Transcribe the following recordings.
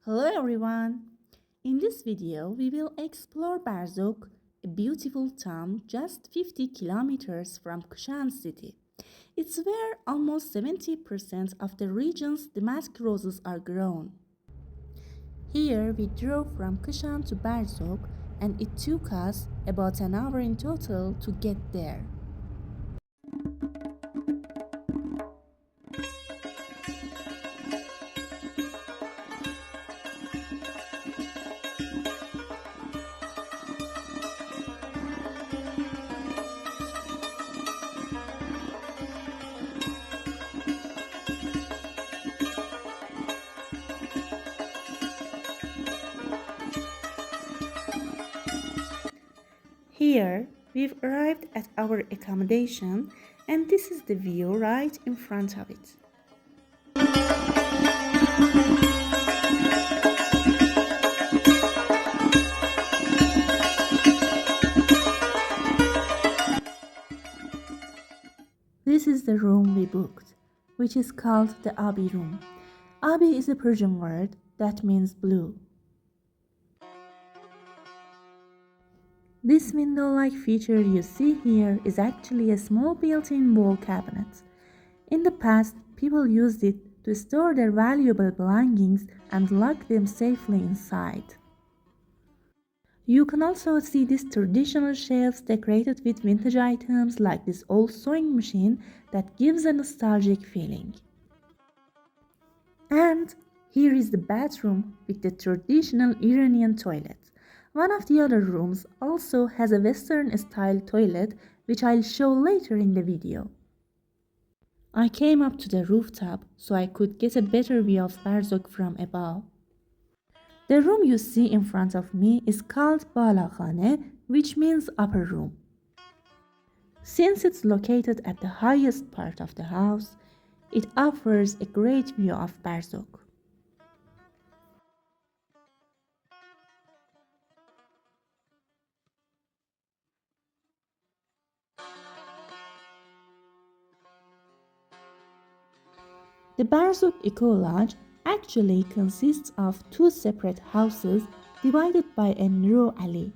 Hello everyone! In this video, we will explore Barzok, a beautiful town just 50 kilometers from Kashan city. It's where almost 70% of the region's damask roses are grown. Here we drove from Kashan to Barzok and it took us about an hour in total to get there. Here, we've arrived at our accommodation and this is the view right in front of it. This is the room we booked, which is called the Abi room. Abi is a Persian word that means blue. This window-like feature you see here is actually a small built-in wall cabinet. In the past, people used it to store their valuable belongings and lock them safely inside. You can also see these traditional shelves decorated with vintage items like this old sewing machine that gives a nostalgic feeling. And here is the bathroom with the traditional Iranian toilet. One of the other rooms also has a Western-style toilet, which I'll show later in the video. I came up to the rooftop so I could get a better view of Barzok from above. The room you see in front of me is called Balakhane, which means upper room. Since it's located at the highest part of the house, it offers a great view of Barzok. The Barzok Eco Lodge actually consists of two separate houses divided by a narrow alley.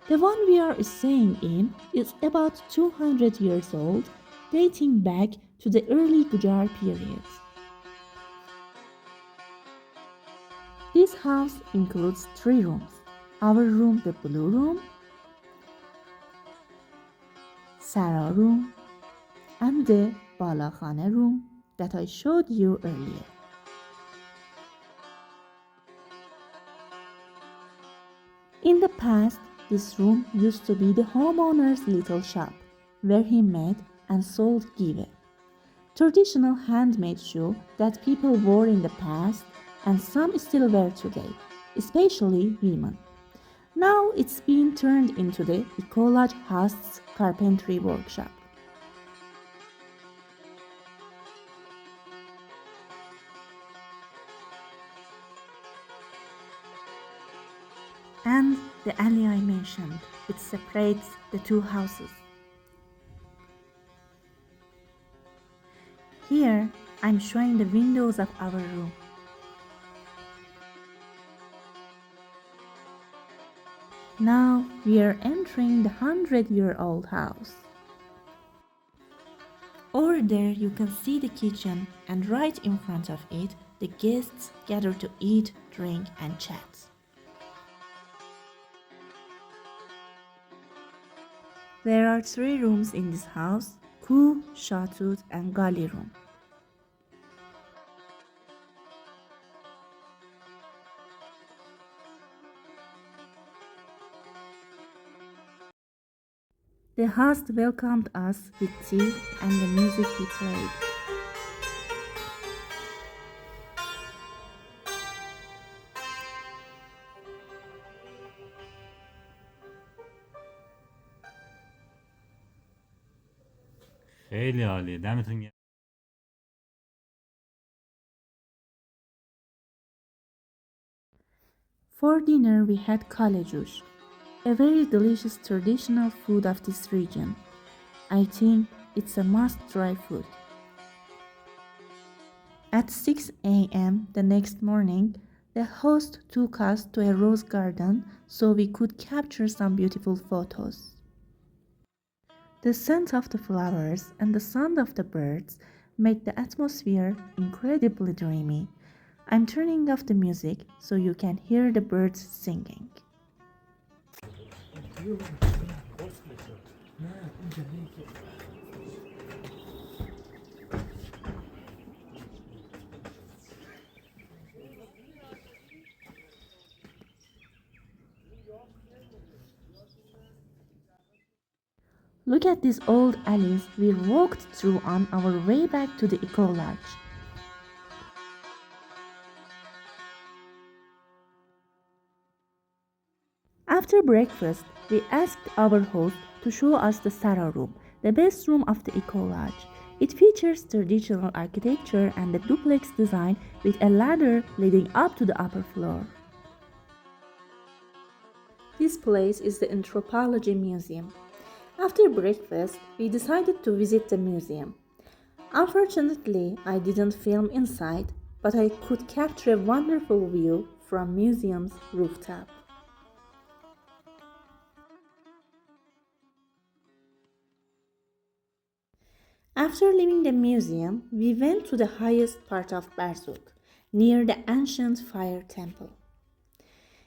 The one we are staying in is about 200 years old, dating back to the early Gujar period. This house includes three rooms. Our room, the blue room, Sara room, and the Balakhane room that I showed you earlier. In the past, this room used to be the homeowner's little shop, where he made and sold give, traditional handmade shoe that people wore in the past and some still wear today, especially women. Now it's been turned into the Ecolodge Host's carpentry workshop. And the alley I mentioned, it separates the two houses. Here, I'm showing the windows of our room. Now we are entering the 100-year-old house. Over there you can see the kitchen and right in front of it, the guests gather to eat, drink and chat. There are three rooms in this house, Ku, Shatut and Gali room. The host welcomed us with tea and the music he played. خیلی عالیه دمتون گرم. For dinner we had kalejush, a very delicious traditional food of this region. I think it's a must-try food. At 6 a.m. the next morning, The host took us to a rose garden so we could capture some beautiful photos. The scent of the flowers and the sound of the birds make the atmosphere incredibly dreamy. I'm turning off the music so you can hear the birds singing. Look at these old alleys we walked through on our way back to the Eco Lodge. After breakfast, we asked our host to show us the Sarah room, the best room of the Eco Lodge. It features traditional architecture and a duplex design with a ladder leading up to the upper floor. This place is the Anthropology Museum. After breakfast, we decided to visit the museum. Unfortunately, I didn't film inside, but I could capture a wonderful view from museum's rooftop. After leaving the museum, we went to the highest part of Barzok, near the ancient fire temple.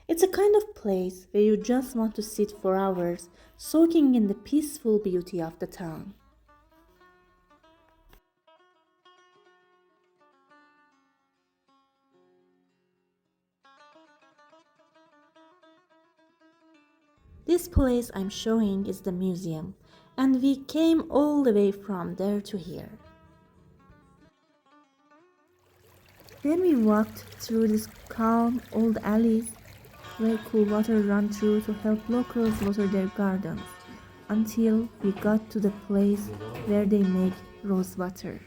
It's a kind of place where you just want to sit for hours, soaking in the peaceful beauty of the town. This place I'm showing is the museum, and we came all the way from there to here. Then we walked through these calm old alleys where cool water ran through to help locals water their gardens until we got to the place where they make rosewater.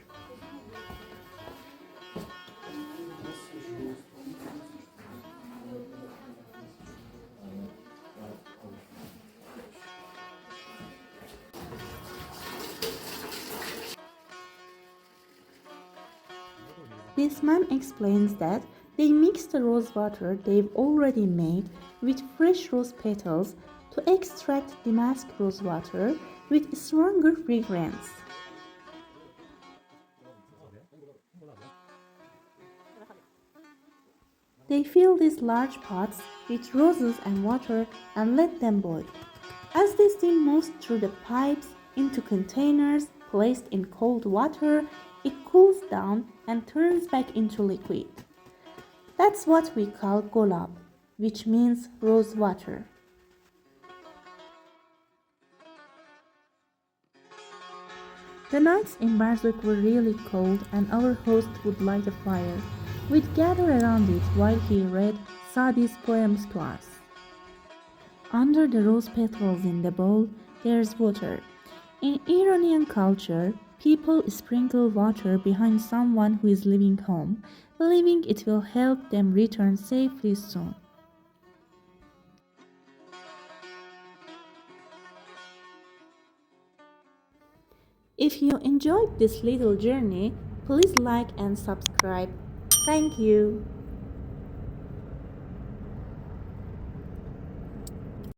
This man explains that they mix the rose water they've already made with fresh rose petals to extract damask rose water with stronger fragrance. They fill these large pots with roses and water and let them boil. As the steam moves through the pipes into containers placed in cold water, it cools down and turns back into liquid. That's what we call golab, which means rose water. The nights in Barzok were really cold and our host would light a fire. We'd gather around it while he read Sadi's poems to us. Under the rose petals in the bowl, there's water. In Iranian culture, people sprinkle water behind someone who is leaving home, believing it will help them return safely soon. If you enjoyed this little journey, please like and subscribe. Thank you.